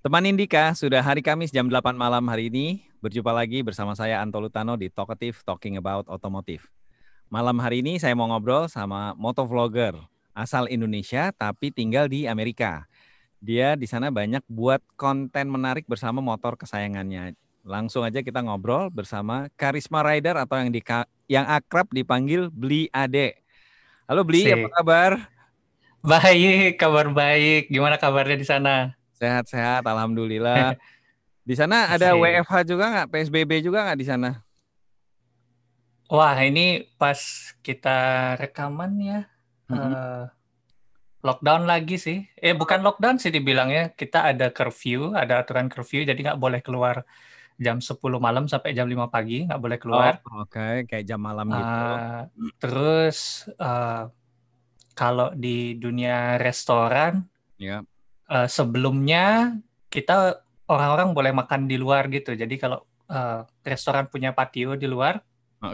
Teman Indika, sudah hari Kamis jam 8 malam hari ini. Berjumpa lagi bersama saya Anto Lutano di Talkative Talking About Automotive. Malam hari ini saya mau ngobrol sama motovlogger asal Indonesia tapi tinggal di Amerika. Dia di sana banyak buat konten menarik bersama motor kesayangannya. Langsung aja kita ngobrol bersama Karisma Rider atau yang akrab dipanggil Bli Ade. Halo Bli, apa Sih. kabar? Baik, kabar baik. Gimana kabarnya di sana? Sehat-sehat, alhamdulillah. Di sana ada Asik. WFH juga nggak? PSBB juga nggak di sana? Wah, ini pas kita rekaman ya, Mm-mm. eh, lockdown lagi sih. Bukan lockdown sih dibilangnya. Kita ada curfew, ada aturan curfew, jadi nggak boleh keluar jam 10 malam sampai jam 5 pagi, nggak boleh Oh, keluar. oke, kayak jam malam gitu. Eh, terus kalau di dunia restoran, Ya, sebelumnya kita orang-orang boleh makan di luar gitu. Jadi kalau restoran punya patio di luar,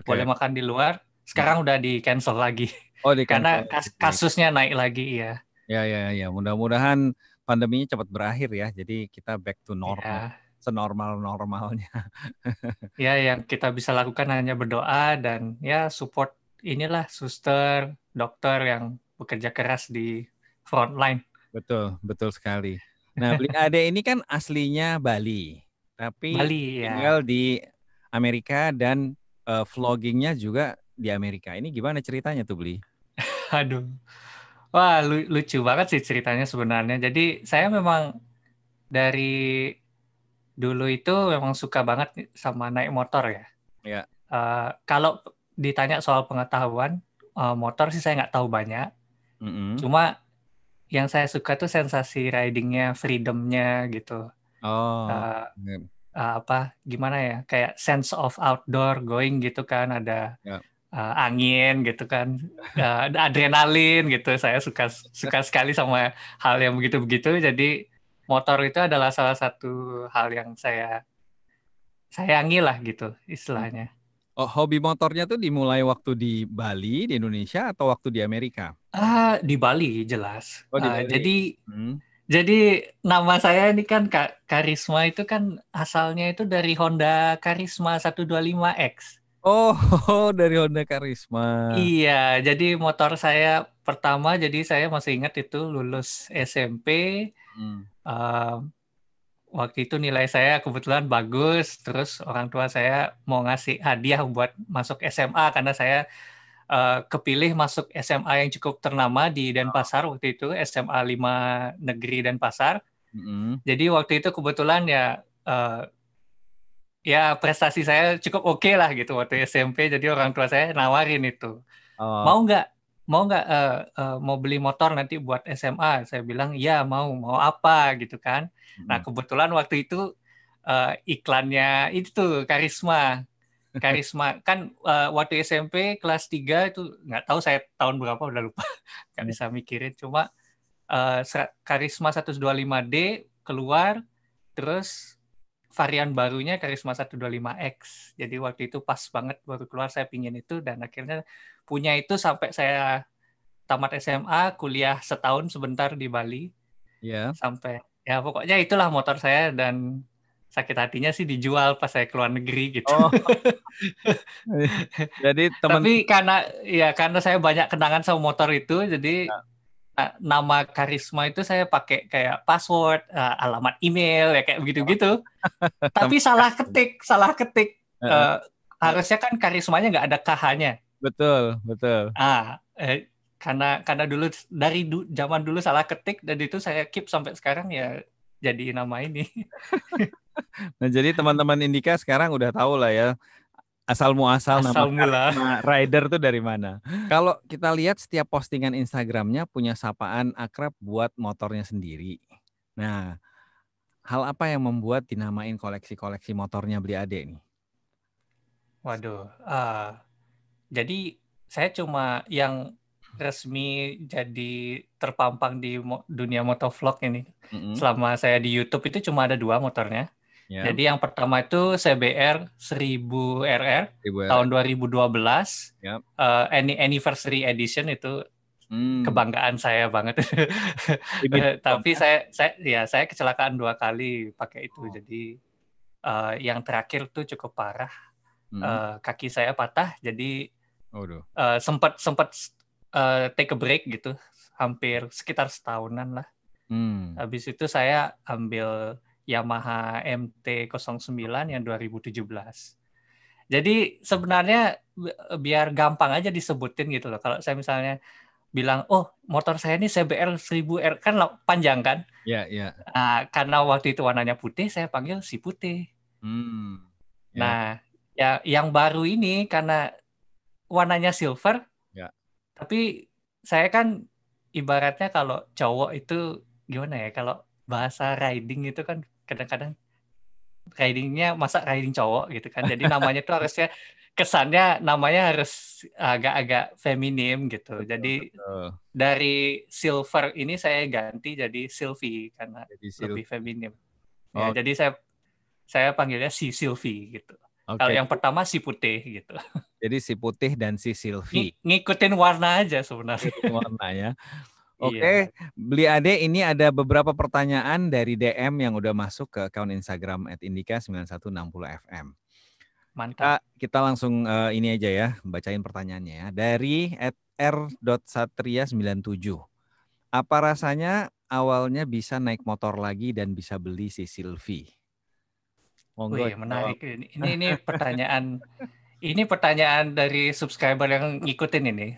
boleh oke. makan di luar. Mm. Sekarang udah di cancel lagi Oh, di karena cancel lagi. kasusnya naik lagi ya. Ya, ya, ya. Mudah-mudahan pandeminya cepat berakhir ya. Jadi kita back to normal, Ya, senormal-normalnya. ya yang kita bisa lakukan hanya berdoa dan ya support inilah suster, dokter yang bekerja keras di front line. Betul, betul sekali. Nah, Beli Ade ini kan aslinya Bali, tapi Bali tinggal ya. di Amerika dan vloggingnya juga di Amerika. Ini gimana ceritanya tuh, Beli? Aduh. Wah, lucu banget sih ceritanya sebenarnya. Jadi saya memang dari dulu itu memang suka banget sama naik motor ya. Ya. Kalau ditanya soal pengetahuan, motor sih saya nggak tahu banyak. Mm-mm. Cuma yang saya suka tuh sensasi ridingnya, freedomnya gitu. Oh, Eh, ya. apa gimana ya? Kayak sense of outdoor going gitu kan, ada Ya. angin gitu kan, ada adrenalin gitu. Saya suka suka sekali sama hal yang begitu-begitu. Jadi motor itu adalah salah satu hal yang saya sayangi lah gitu istilahnya. Oh, hobi motornya tuh dimulai waktu di Bali, di Indonesia, atau waktu di Amerika? Di Bali jelas. Oh, di Jadi Bali. Hmm. jadi nama saya ini kan Karisma itu kan asalnya itu dari Honda Karisma 125X. Oh, dari Honda Karisma. Iya, jadi motor saya pertama, jadi saya masih ingat itu lulus SMP. Hmm. eh, Waktu itu nilai saya kebetulan bagus, terus orang tua saya mau ngasih hadiah buat masuk SMA karena saya kepilih masuk SMA yang cukup ternama di Denpasar waktu itu, SMA 5 Negeri Denpasar. Hmm. Jadi waktu itu kebetulan ya eh, ya prestasi saya cukup oke lah gitu waktu SMP. Jadi orang tua saya nawarin itu, Oh, mau nggak mau beli motor nanti buat SMA. Saya bilang ya mau apa gitu kan. Nah hmm. kebetulan waktu itu iklannya itu tuh Karisma. Karisma kan waktu SMP kelas 3 itu nggak tahu saya tahun berapa udah lupa nggak bisa mikirin cuma Karisma 125D keluar terus varian barunya Karisma 125X. Jadi waktu itu pas banget baru keluar saya pingin itu dan akhirnya punya itu sampai saya tamat SMA, kuliah setahun sebentar di Bali Ya. sampai ya pokoknya itulah motor saya dan sakit hatinya sih dijual pas saya keluar negeri gitu. Oh, jadi teman. Tapi karena saya banyak kenangan sama motor itu jadi nama Karisma itu saya pakai kayak password, alamat email ya kayak begitu-gitu. Tapi Teman. salah ketik. Heeh. Eh, Harusnya kan karismanya nggak ada KH-nya. Betul, betul. Ah, karena dulu zaman dulu salah ketik dan itu saya keep sampai sekarang ya jadi nama ini. Nah, jadi teman-teman Indika sekarang udah tahu lah ya asal muasal nama Asal mula. Karisma Rider tuh dari mana. Kalau kita lihat setiap postingan Instagramnya punya sapaan akrab buat motornya sendiri. Nah, hal apa yang membuat dinamain koleksi-koleksi motornya Beli Ade nih? Waduh. Jadi saya cuma yang resmi jadi terpampang di dunia motovlog ini. Mm-mm. Selama saya di YouTube itu cuma ada dua motornya. Ya, Jadi yang pertama itu CBR 1000 RR Ibu tahun RS. 2012, Ya. Anniversary Edition itu kebanggaan saya banget. Tapi saya kecelakaan 2 kali pakai itu. Jadi yang terakhir tuh cukup parah. Kaki saya patah, jadi sempat take a break gitu, hampir sekitar setahunan lah. Habis itu saya ambil Yamaha MT-09 yang 2017. Jadi sebenarnya biar gampang aja disebutin gitu loh. Kalau saya misalnya bilang, oh motor saya ini CBR 1000R, kan panjang kan? Iya, iya. Karena waktu itu warnanya putih, saya panggil si putih. Nah, ya yang baru ini karena warnanya silver, tapi saya kan ibaratnya kalau cowok itu gimana ya, kalau bahasa riding itu kan kadang-kadang ridingnya masa riding cowok gitu kan, jadi namanya tuh harusnya kesannya namanya harus agak-agak feminim gitu. Jadi dari silver ini saya ganti jadi Sylvie karena lebih feminim. Ya, jadi saya panggilnya si Sylvie gitu. Kalau yang pertama si putih gitu. Jadi si putih dan si Sylvie. Ngikutin warna aja sebenarnya. Ngikutin warna ya. Oke, Beli Ade, ini ada beberapa pertanyaan dari DM yang udah masuk ke akun Instagram @indika9160fm. Mantap. Kita langsung ini aja ya, bacain pertanyaannya ya. Dari @r.satria97. Apa rasanya awalnya bisa naik motor lagi dan bisa beli si Sylvie? Monggo. Wih, menarik. Ini pertanyaan. Ini pertanyaan dari subscriber yang ngikutin ini,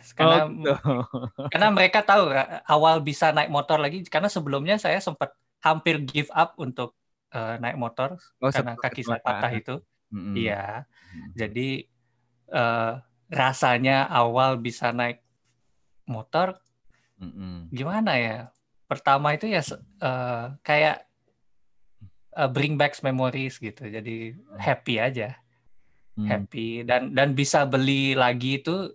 karena mereka tahu awal bisa naik motor lagi, karena sebelumnya saya sempat hampir give up untuk naik motor karena kaki saya patah itu. Iya, jadi rasanya awal bisa naik motor gimana ya? Pertama itu ya kayak bring back memories gitu, jadi happy aja. Happy dan bisa beli lagi itu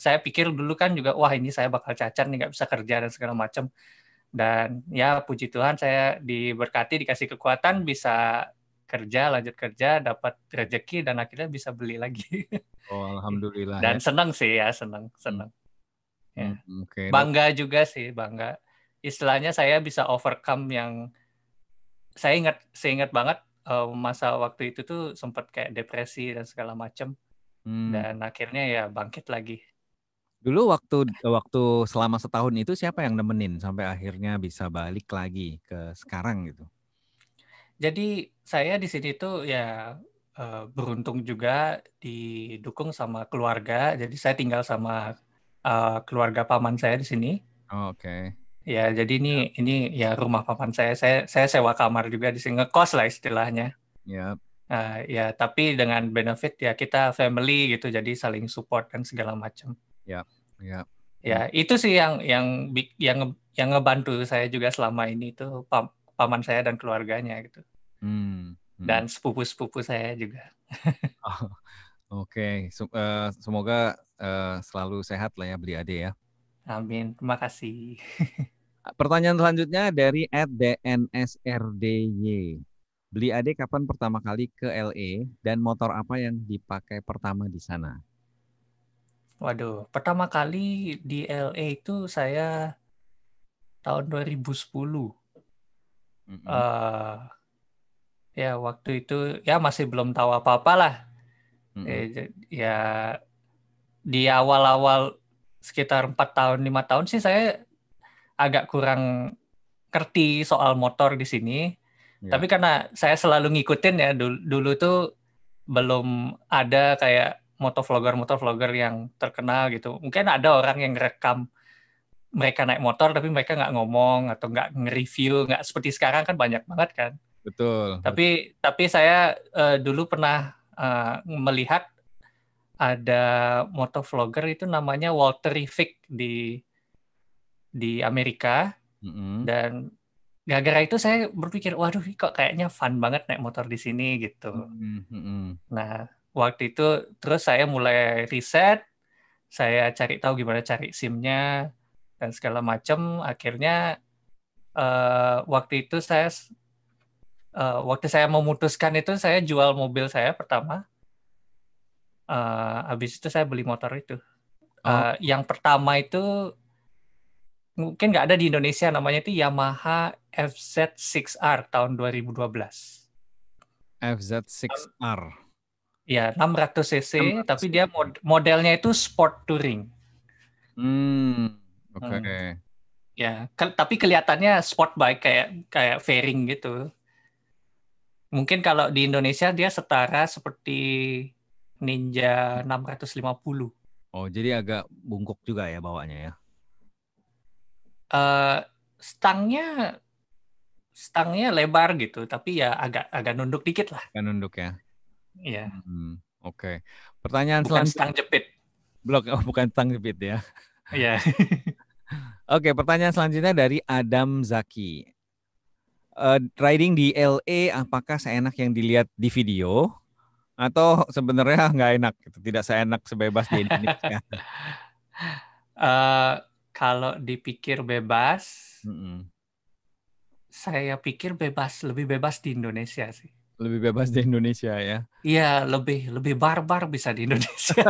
saya pikir dulu kan juga wah ini saya bakal cacat nih, nggak bisa kerja dan segala macam, dan ya puji Tuhan saya diberkati, dikasih kekuatan, bisa kerja, lanjut kerja, dapat rezeki dan akhirnya bisa beli lagi. Alhamdulillah. Dan senang sih ya, senang ya. Bangga juga sih, bangga istilahnya saya bisa overcome yang saya ingat banget. Masa waktu itu tuh sempat kayak depresi dan segala macam, dan akhirnya ya bangkit lagi. Dulu waktu selama setahun itu siapa yang nemenin sampai akhirnya bisa balik lagi ke sekarang gitu? Jadi saya di sini tuh ya beruntung juga didukung sama keluarga. Jadi saya tinggal sama keluarga paman saya di sini. Oke. Ya, jadi ini ya rumah paman saya. Saya sewa kamar juga di sini, ngekos lah istilahnya. Ya, tapi dengan benefit ya kita family gitu, jadi saling support dan segala macam. Ya, itu sih yang ngebantu saya juga selama ini itu paman saya dan keluarganya gitu. Dan sepupu-sepupu saya juga. Oke, semoga selalu sehat lah ya Beli Ade ya. Amin, terima kasih. Pertanyaan selanjutnya dari @dnsrdy. Beli Ade kapan pertama kali ke LA dan motor apa yang dipakai pertama di sana? Waduh, pertama kali di LA itu saya tahun 2010. Ya waktu itu ya masih belum tahu apa-apa lah. Ya di awal-awal sekitar 4 tahun 5 tahun sih saya agak kurang ngerti soal motor di sini. Tapi karena saya selalu ngikutin ya, dulu tuh belum ada kayak motovlogger yang terkenal gitu. Mungkin ada orang yang rekam mereka naik motor tapi mereka nggak ngomong atau nggak nge-review, nggak seperti sekarang kan banyak banget kan. Betul. Tapi saya dulu pernah melihat ada motovlogger itu namanya Walter Riffick di Amerika, dan gara-gara itu saya berpikir waduh kok kayaknya fun banget naik motor di sini gitu. Nah waktu itu terus saya mulai riset, saya cari tahu gimana cari SIM-nya dan segala macam. Akhirnya waktu saya memutuskan itu saya jual mobil saya pertama. Habis itu saya beli motor itu. Yang pertama itu mungkin nggak ada di Indonesia, namanya itu Yamaha FZ6R tahun 2012. FZ6R. Ya, 600 cc, tapi 600 dia cc. modelnya itu sport touring. Oke. Hmm. Ya, tapi kelihatannya sport bike kayak kayak fairing gitu. Mungkin kalau di Indonesia dia setara seperti Ninja 650. Oh, jadi agak bungkuk juga ya bawanya ya. Eh stangnya stangnya lebar gitu, tapi ya agak agak nunduk dikit lah. Kan nunduk ya. Iya, Oke. Pertanyaan bukan selanjutnya. stang jepit. Blok, oh, bukan tang jepit ya. Iya. Oke, pertanyaan selanjutnya dari Adam Zaki. Riding di LA apakah seenak yang dilihat di video atau sebenarnya nggak enak gitu, tidak seenak sebebas di Indonesia? Eh kalau dipikir bebas, Mm-mm. saya pikir lebih bebas di Indonesia sih. Lebih bebas di Indonesia ya. Iya, lebih lebih barbar bisa di Indonesia.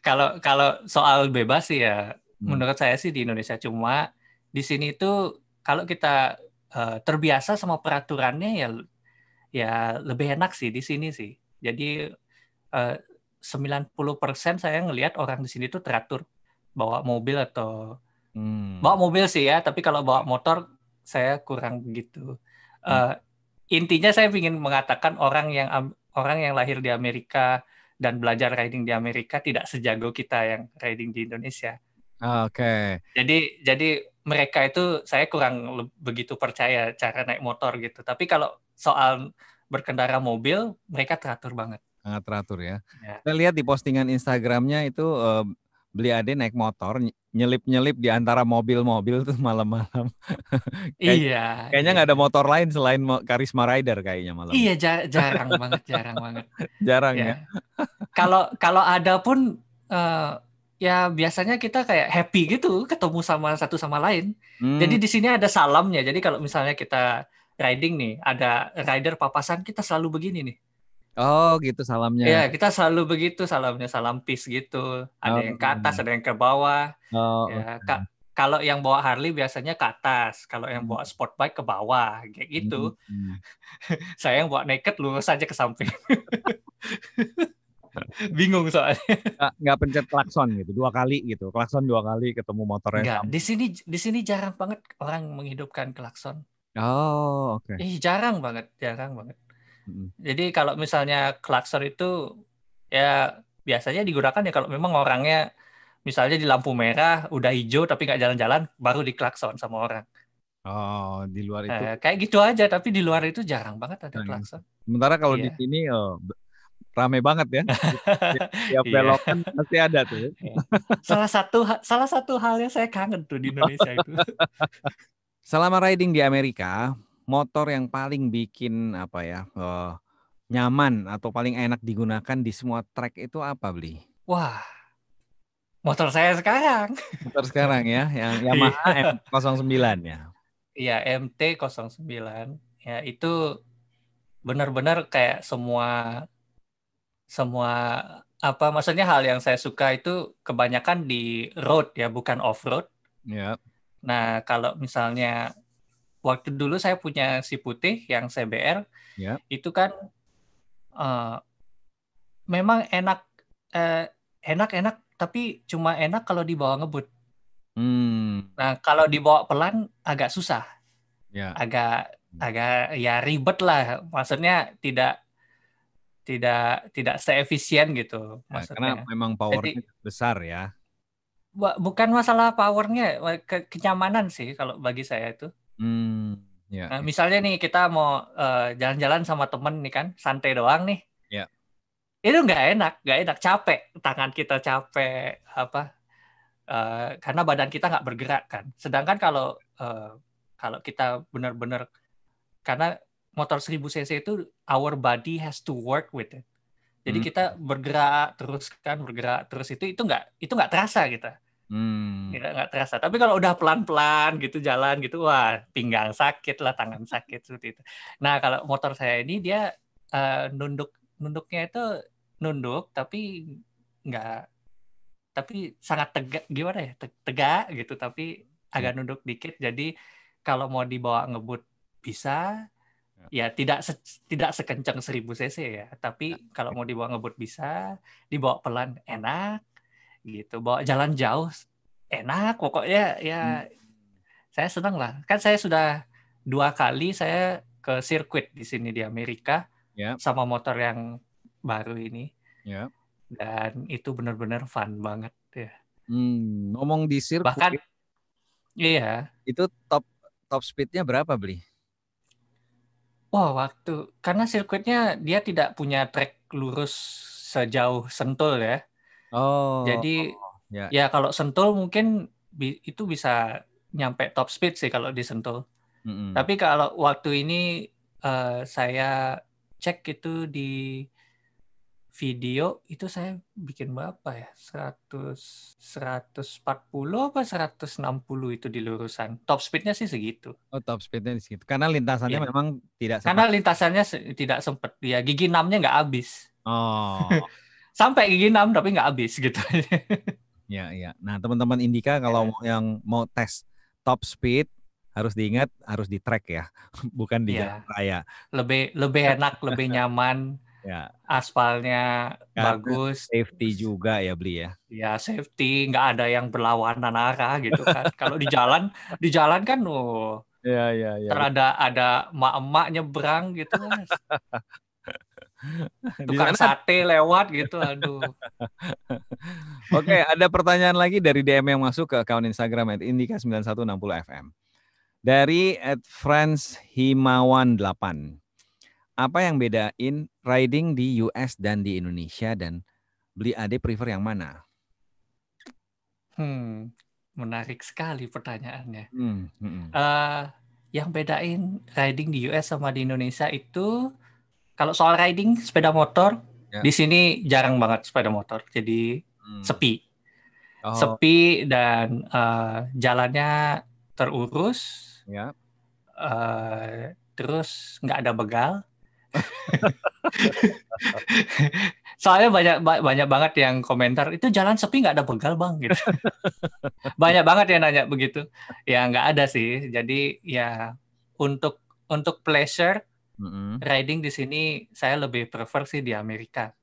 Kalau kalau soal bebas sih ya, Hmm. menurut saya sih di Indonesia, cuma di sini tuh kalau kita terbiasa sama peraturannya ya ya lebih enak sih di sini sih. Jadi eh, 90% saya ngelihat orang di sini tuh teratur bawa mobil atau bawa Hmm. mobil sih ya, tapi kalau bawa motor saya kurang begitu. Hmm. Eh, intinya saya ingin mengatakan orang yang lahir di Amerika dan belajar riding di Amerika tidak sejago kita yang riding di Indonesia. Oke. Jadi mereka itu saya kurang begitu percaya cara naik motor gitu. Tapi kalau soal berkendara mobil, mereka teratur banget. Sangat teratur ya. Ya. Saya lihat di postingan Instagramnya itu beli ade naik motor nyelip-nyelip di antara mobil-mobil tuh malam-malam. Kayak Iya, kayaknya iya. nggak ada motor lain selain Karisma Rider kayaknya malam Iya, itu. jarang banget, jarang banget. Jarang Ya. ya. Kalau kalau ada pun eh, ya biasanya kita kayak happy gitu ketemu sama satu sama lain. Jadi Hmm. di sini ada salamnya. Jadi kalau misalnya kita riding nih, ada rider papasan, kita selalu begini nih. Oh gitu salamnya. Ya, kita selalu begitu salamnya, salam peace gitu. Ada yang ke atas, Oh, ada yang ke bawah. oh, Ya, oke. kalau yang bawa Harley biasanya ke atas, kalau yang Hmm. bawa sport bike ke bawah, kayak gitu. Hmm. Saya yang bawa naked lurus saja ke samping. Bingung soalnya. Nggak pencet klakson gitu, dua kali gitu. Klakson dua kali ketemu motornya Enggak, sama. di sini jarang banget orang menghidupkan klakson. Oh, oke. Jarang banget, jarang banget. Hmm. Jadi kalau misalnya klakson itu ya biasanya digunakan ya kalau memang orangnya misalnya di lampu merah udah hijau tapi nggak jalan-jalan baru diklakson sama orang. Oh, di luar itu. Kayak gitu aja, tapi di luar itu jarang banget ada Nah, ya. klakson. Sementara kalau Iya. di sini rame banget ya. Tiap Iya. belokan pasti ada tuh. Iya. Salah satu hal yang saya kangen tuh di Indonesia itu. Selama riding di Amerika, motor yang paling bikin apa ya nyaman atau paling enak digunakan di semua trek itu apa, Bli? Wah, motor saya sekarang. Motor sekarang ya, yang Yamaha Iya. M09 ya. Iya, MT-09. Ya, itu benar-benar kayak semua semua apa maksudnya hal yang saya suka itu kebanyakan di road ya, bukan off-road. Ya, Nah, kalau misalnya waktu dulu saya punya si putih yang CBR, ya. itu kan eh, memang eh, enak-enak, tapi cuma enak kalau dibawa ngebut. Hmm, Nah, kalau dibawa pelan agak susah, ya. agak agak ya ribet lah. Maksudnya tidak tidak tidak seefisien gitu Ya, karena maksudnya. memang Jadi powernya besar ya. bukan masalah powernya, kenyamanan sih kalau bagi saya itu. Hmm, ya, Nah, ya, misalnya nih kita mau jalan-jalan sama temen nih kan, santai doang nih, ya. itu nggak enak, capek, tangan kita capek, apa? Karena badan kita nggak bergerak kan. Sedangkan eh, kalau kita benar-benar karena motor 1000 cc itu our body has to work with it. Jadi Hmm, kita bergerak terus itu nggak terasa kita. hmm. Nggak terasa. Tapi kalau udah pelan-pelan gitu jalan gitu, wah pinggang sakit lah, tangan sakit seperti itu. Nah kalau motor saya ini dia nunduknya itu nunduk, nggak tapi sangat tegak, gimana ya, tegak gitu, tapi agak Ya. nunduk dikit. Jadi kalau mau dibawa ngebut bisa, ya tidak sekencang 1000 cc ya, tapi kalau mau dibawa ngebut bisa, dibawa pelan enak gitu, bawa jalan jauh enak, pokoknya ya Hmm. saya senang lah. Kan saya sudah 2 kali saya ke sirkuit di sini di Amerika Ya. sama motor yang baru ini, Ya. dan itu benar-benar fun banget ya. Ngomong di Bahkan sirkuit, iya, itu top top speednya berapa beli? wah karena sirkuitnya dia tidak punya trek lurus sejauh Sentul ya. Oh, Jadi ya. ya kalau Sentul mungkin itu bisa nyampe top speed sih kalau di Sentul. Mm-mm. Tapi kalau waktu ini saya cek itu di video itu saya bikin berapa ya? 140 apa 160 itu di lurusan. Top speednya sih segitu. Oh, top speednya di situ. Karena lintasannya Ya. memang tidak Karena sepanjang. lintasannya tidak sempet. Ya gigi 6-nya nggak habis. Oh, Sampai gigi 6 tapi nggak habis gitu. ya, ya. Nah, teman-teman Indika kalau Ya. yang mau tes top speed harus diingat harus di track ya, bukan di jalan Ya. raya. Lebih lebih enak, lebih nyaman, Ya, aspalnya karena bagus, safety terus juga ya beli ya. ya safety, nggak ada yang berlawanan arah gitu kan. Kalau di jalan kan Ya, ya, ya. ntar ada emak-emak nyebrang gitu kan, Di tukang sana. sate lewat gitu, aduh. Oke, ada pertanyaan lagi dari DM yang masuk ke akun Instagram @indika9160fm. Dari @franshimawan8. Apa yang bedain riding di US dan di Indonesia dan beli AD prefer yang mana? Menarik sekali pertanyaannya. Hmm, hmm, eh yang bedain riding di US sama di Indonesia itu, kalau soal riding sepeda motor, ya. di sini jarang banget sepeda motor, jadi Hmm. sepi, Oh, sepi dan jalannya terurus, ya. terus nggak ada begal. Soalnya banyak banyak banget yang komentar itu jalan sepi nggak ada begal bang gitu. Banyak banget yang nanya begitu. Ya nggak ada sih. Jadi ya untuk pleasure Hmm, riding di sini saya lebih prefer sih di Amerika,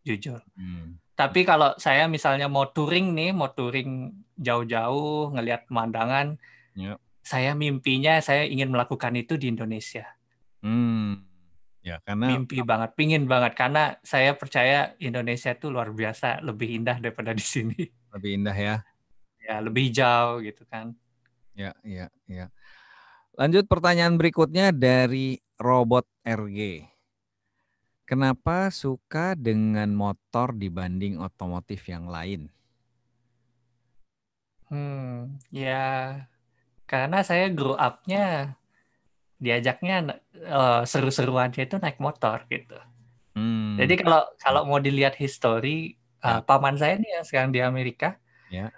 jujur. hmm, Tapi kalau saya misalnya mau touring nih, mau touring jauh-jauh, ngelihat pemandangan, ya. saya mimpinya saya ingin melakukan itu di Indonesia. Hmm, ya karena Mimpi banget, pingin banget, karena saya percaya Indonesia itu luar biasa, lebih indah daripada di sini. lebih indah ya. Ya, lebih hijau gitu kan. Ya, ya, ya. Lanjut pertanyaan berikutnya dari Robot RG. Kenapa suka dengan motor dibanding otomotif yang lain? Ya karena saya grow up-nya diajaknya seru-seruannya itu naik motor gitu. Hmm, Jadi kalau kalau mau dilihat history, ya, paman saya nih yang sekarang di Amerika, ya,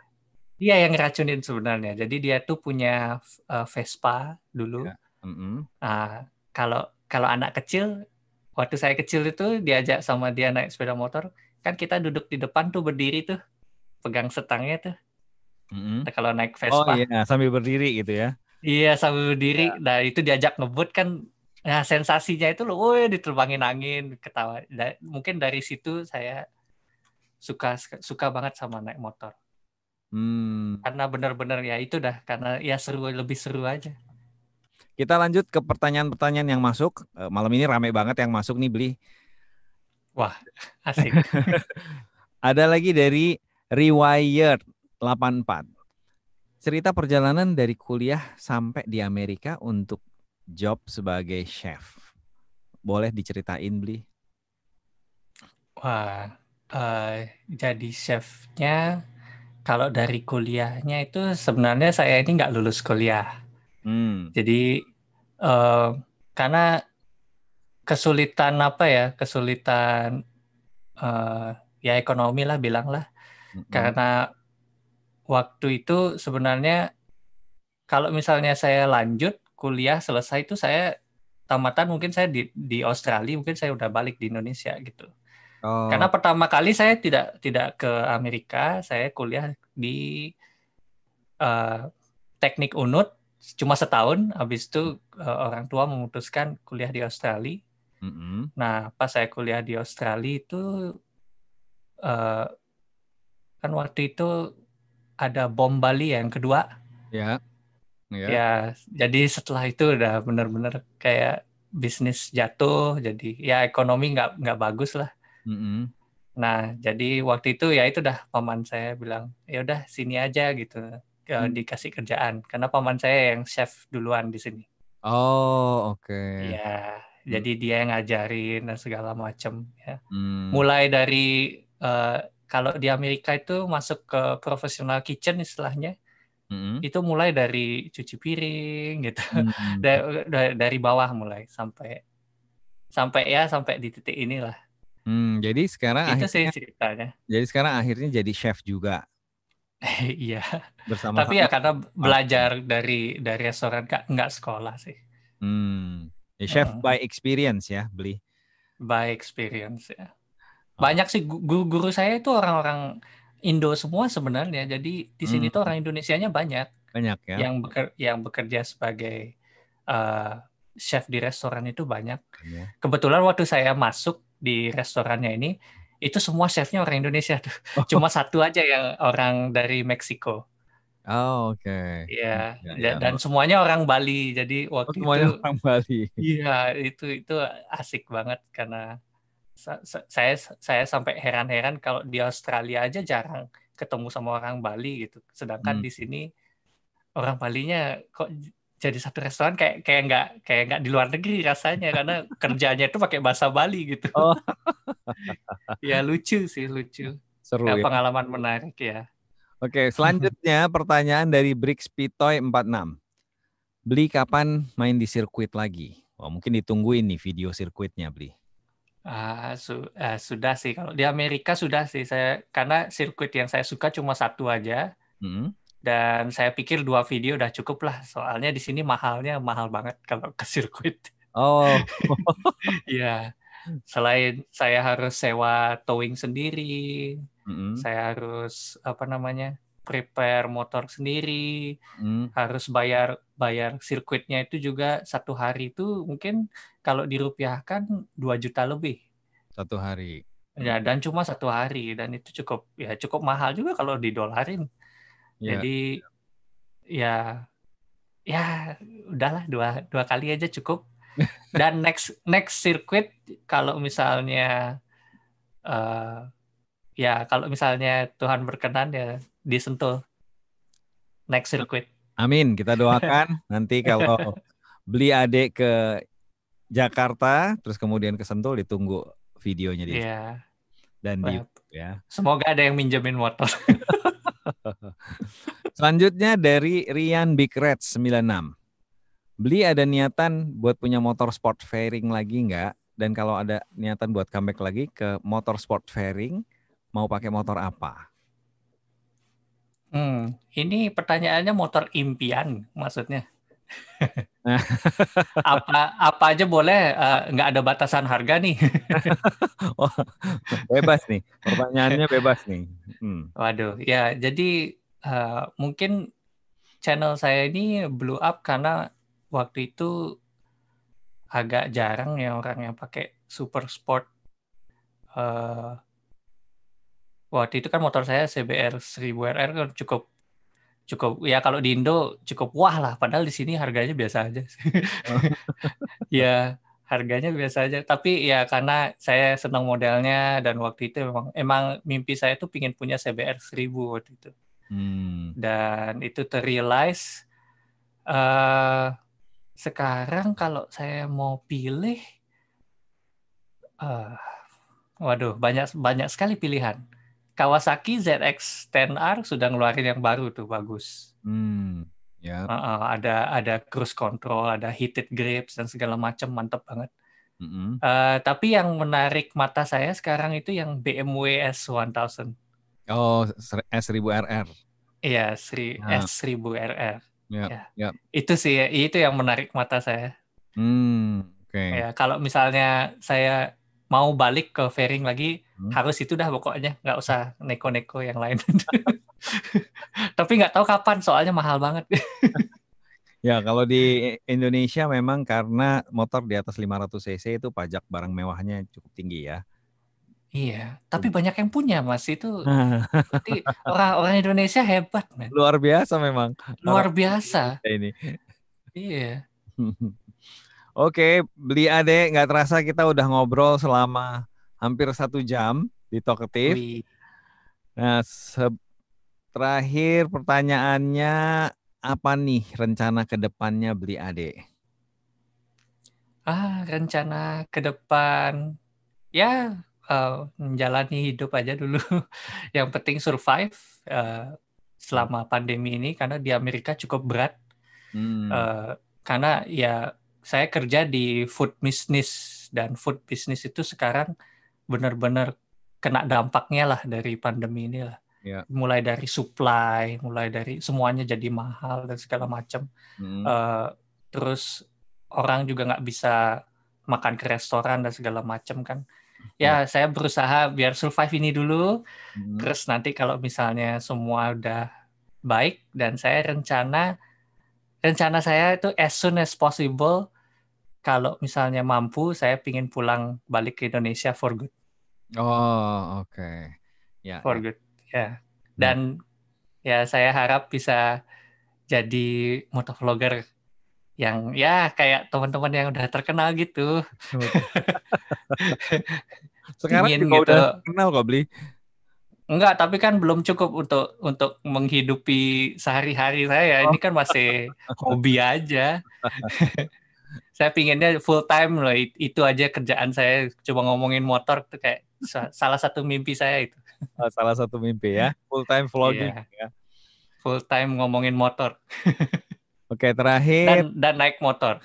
dia yang ngeracunin sebenarnya. Jadi dia tuh punya Vespa dulu. ya. Hmm, Nah, kalau kalau anak kecil, waktu saya kecil itu diajak sama dia naik sepeda motor, kan kita duduk di depan tuh berdiri tuh, pegang setangnya tuh. hmm. Nah, kalau naik Oh Vespa, iya, sambil berdiri gitu ya. iya sambil berdiri. Ya. Nah itu diajak ngebut kan, nah sensasinya itu loh, woi diterbangin angin, ketawa. Mungkin dari situ saya suka suka banget sama naik motor. Hmm. Karena benar-benar ya itu dah, karena ya seru, lebih seru aja. Kita lanjut ke pertanyaan-pertanyaan yang masuk. Malam ini rame banget yang masuk nih beli. Wah, asik. Ada lagi dari Rewired 84. Cerita perjalanan dari kuliah sampai di Amerika untuk job sebagai chef. Boleh diceritain beli? Wah, jadi chefnya kalau dari kuliahnya itu sebenarnya saya ini nggak lulus kuliah. Hmm. Jadi eh, karena kesulitan apa ya, kesulitan eh, ya ekonomi lah bilanglah. Mm-mm. Karena waktu itu sebenarnya kalau misalnya saya lanjut kuliah selesai itu saya tamatan mungkin saya di Australia, mungkin saya udah balik di Indonesia gitu. Karena Oh. pertama kali saya tidak ke Amerika, saya kuliah di eh, teknik UNUD cuma setahun, habis itu orang tua memutuskan kuliah di Australia. Mm-mm. Nah, pas saya kuliah di Australia itu eh, kan waktu itu ada bom Bali yang kedua. Ya, ya. Ya, jadi setelah itu udah benar-benar kayak bisnis jatuh, jadi ya ekonomi nggak bagus lah. Mm-mm. Nah, jadi waktu itu ya itu dah paman saya bilang, ya udah sini aja gitu, Mm. dikasih kerjaan. Karena paman saya yang chef duluan di sini. Oh, oke. Ya, Mm. jadi dia yang ngajarin dan segala macam. Ya. Mm. Mulai dari eh, kalau di Amerika itu masuk ke professional kitchen istilahnya, Mm-mm. itu mulai dari cuci piring gitu, Mm. dari bawah mulai sampai sampai ya sampai di titik inilah. Jadi sekarang Itu sih akhirnya, ceritanya. jadi chef juga Iya. Tapi ya bersama-sama. karena Partner. belajar dari restoran nggak sekolah sih. Chef Heeh. by experience ya, beli. By experience ya. Oh. Banyak sih guru-guru saya itu orang-orang Indo semua sebenarnya. Jadi di sini tuh Hmm, orang Indonesianya banyak banyak ya. yang bekerja sebagai eh, chef di restoran itu banyak. Ya. Kebetulan waktu saya masuk di restorannya ini, itu semua chefnya orang Indonesia tuh. Cuma satu aja yang orang dari Meksiko. Oh, oke. Iya, Ya, ya. dan semuanya orang Bali. Jadi Oh, waktu itu, semuanya orang Bali. iya itu asik banget karena saya saya sampai heran-heran kalau di Australia aja jarang ketemu sama orang Bali gitu. Sedangkan Hmm. di sini orang Balinya kok jadi satu restoran kayak nggak di luar negeri rasanya karena kerjanya itu pakai bahasa Bali gitu. Oh, Ya lucu sih lucu. Ya, seru ya. pengalaman menarik ya. Oke, selanjutnya pertanyaan dari Brix Pitoy 46. Beli kapan main di sirkuit lagi? Oh, mungkin ditungguin nih video sirkuitnya, Beli. Sudah sih kalau di Amerika sudah sih saya karena sirkuit yang saya suka cuma satu aja Hmm. dan saya pikir 2 video udah cukup lah soalnya di sini mahalnya mahal banget kalau ke sirkuit. Oh. Iya, selain saya harus sewa towing sendiri, Mm-mm. saya harus apa namanya prepare motor sendiri, Mm. harus bayar bayar sirkuitnya itu juga 1 hari itu mungkin kalau dirupiahkan 2 juta lebih. Satu hari. Ya, Mm. dan cuma 1 hari dan itu cukup mahal juga kalau didolarin. Ya. Jadi ya ya udahlah dua dua kali aja cukup. Dan next next circuit kalau misalnya eh, ya kalau misalnya Tuhan berkenan ya disentuh next circuit. Amin, kita doakan nanti kalau beli adik ke Jakarta, terus kemudian ke Sentul, ditunggu videonya di Ya, dan di YouTube ya. semoga ada yang minjemin motor. Selanjutnya dari Rian Big Red 96. Beli ada niatan buat punya motor sport fairing lagi nggak? Dan kalau ada niatan buat comeback lagi ke motor sport fairing, mau pakai motor apa? Ini pertanyaannya motor impian maksudnya. Nah, Apa aja boleh, nggak ada batasan harga nih. oh, bebas nih. Pertanyaannya bebas nih. Waduh, ya jadi mungkin channel saya ini blow up karena waktu itu agak jarang ya orang yang pakai super sport. eh, Waktu itu kan motor saya CBR 1000 RR kan cukup cukup ya kalau di Indo cukup wah lah. Padahal di sini harganya biasa aja. Ya harganya biasa aja. Tapi ya karena saya senang modelnya dan waktu itu emang mimpi saya tuh pingin punya CBR 1000 waktu itu. Hmm. Dan itu terrealize. eh Sekarang kalau saya mau pilih, eh waduh banyak banyak sekali pilihan. Kawasaki ZX-10R sudah ngeluarin yang baru tuh bagus. Hmm. Ya. Ada cruise control, ada heated grips dan segala macam mantep banget. Mm-mm. Tapi yang menarik mata saya sekarang itu yang BMW S1000. Oh, S1000 RR. Iya, Ya, S1000 RR. ya, Ya, ya. itu yang menarik mata saya. Hmm. Oke. Ya, kalau misalnya saya mau balik ke fairing lagi, harus itu dah pokoknya, nggak usah neko-neko yang lain. Tapi nggak tahu kapan, soalnya mahal banget. Ya, kalau di Indonesia memang karena motor di atas 500 cc itu pajak barang mewahnya cukup tinggi ya. Iya, tapi banyak yang punya Mas, itu berarti orang-orang Indonesia hebat, man. Luar biasa memang Luar orang biasa. Indonesia ini. Iya. Oke, beli ade, nggak terasa kita udah ngobrol selama hampir 1 jam di Talkative. Wih. Nah, terakhir pertanyaannya, apa nih rencana ke depannya beli ade? Rencana ke depan, ya menjalani hidup aja dulu. Yang penting survive selama pandemi ini, karena di Amerika cukup berat. Karena ya saya kerja di food business, dan food business itu sekarang benar-benar kena dampaknya lah dari pandemi ini lah. Ya. Mulai dari supply, mulai dari semuanya jadi mahal dan segala macam. Terus orang juga nggak bisa makan ke restoran dan segala macam kan. Ya, saya berusaha biar survive ini dulu. Terus nanti kalau misalnya semua udah baik, dan saya rencana saya itu as soon as possible, kalau misalnya mampu, saya pingin pulang balik ke Indonesia for good. Oh, oke. Ya, For ya. good, ya. Dan ya saya harap bisa jadi motovlogger yang ya kayak teman-teman yang udah terkenal gitu. Sekarang Pingin juga gitu. udah kenal kok, Bli. Enggak, tapi kan belum cukup untuk menghidupi sehari-hari saya. Ini kan masih hobi aja. Saya pinginnya full time loh. Itu aja kerjaan saya. Coba ngomongin motor tuh kayak salah satu mimpi saya itu. Salah satu mimpi ya, full time vlogging Iya, ya. full time ngomongin motor Oke, terakhir dan naik motor.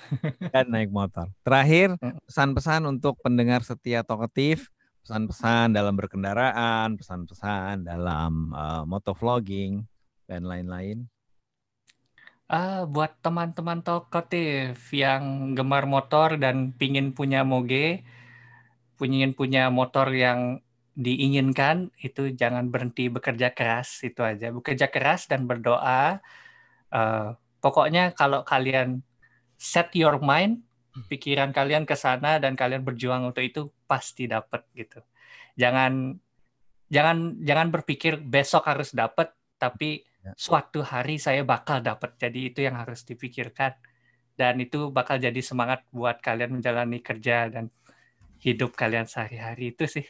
dan naik motor. Terakhir, pesan-pesan untuk pendengar setia Talkative, pesan-pesan dalam berkendaraan, pesan-pesan dalam motovlogging dan lain-lain. Buat teman-teman Talkative yang gemar motor dan pingin punya moge, pingin punya motor yang diinginkan, itu jangan berhenti bekerja keras, itu aja. Bekerja keras dan berdoa. Pokoknya kalau kalian set your mind, pikiran kalian ke sana dan kalian berjuang untuk itu, pasti dapat gitu. Jangan berpikir besok harus dapat, tapi suatu hari saya bakal dapat. Jadi itu yang harus dipikirkan, dan itu bakal jadi semangat buat kalian menjalani kerja dan hidup kalian sehari-hari. Itu sih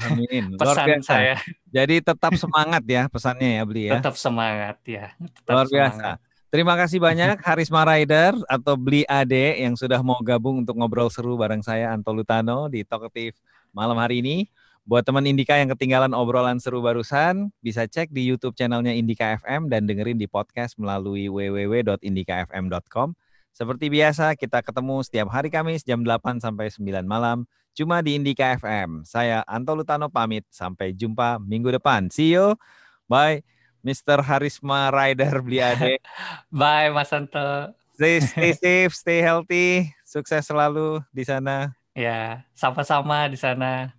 Amin. Luar pesan biasa. saya. Jadi tetap semangat ya pesannya ya, Bli ya. Tetap semangat ya. Tetap Luar semangat. biasa. Terima kasih banyak Harisma Rider atau Bli Ade yang sudah mau gabung untuk ngobrol seru bareng saya Anto Lutano di Talkative malam hari ini. Buat teman Indika yang ketinggalan obrolan seru barusan, bisa cek di YouTube channelnya Indika FM dan dengerin di podcast melalui www.indikafm.com. Seperti biasa, kita ketemu setiap hari Kamis jam 8 sampai 9 malam, cuma di Indika FM. Saya Anto Lutano pamit, sampai jumpa minggu depan. See you, bye. Mr. Harisma Rider Bli Ade. Bye Mas Santo. Stay safe, stay healthy. Sukses selalu di sana. Ya, sama-sama di sana.